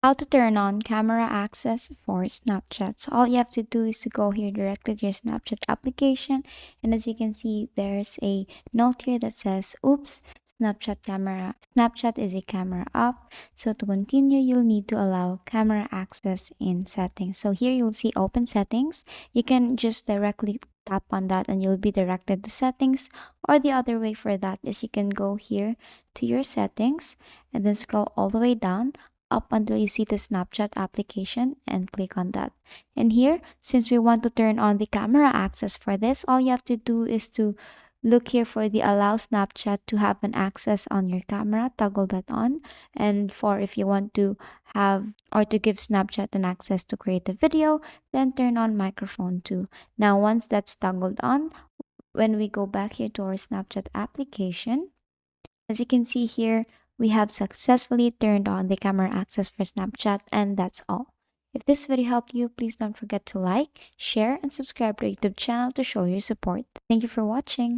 How to turn on camera access for Snapchat. So all you have to do is to go here directly to your Snapchat application. And as you can see, there's a note here that says, oops, Snapchat is a camera app. So to continue, you'll need to allow camera access in settings. So here you'll see open settings. You can just directly tap on that and you'll be directed to settings. Or the other way for that is you can go here to your settings and then scroll all the way down up until you see the Snapchat application and click on that. And here, since we want to turn on the camera access for this, all you have to do is to look here for the allow Snapchat to have an access on your camera, toggle that on. And for if you want to have or to give Snapchat an access to create a video, then turn on microphone too. Now, once that's toggled on, when we go back here to our Snapchat application, as you can see here, we have successfully turned on the camera access for Snapchat, and that's all. If this video helped you, please don't forget to like, share, and subscribe to our YouTube channel to show your support. Thank you for watching.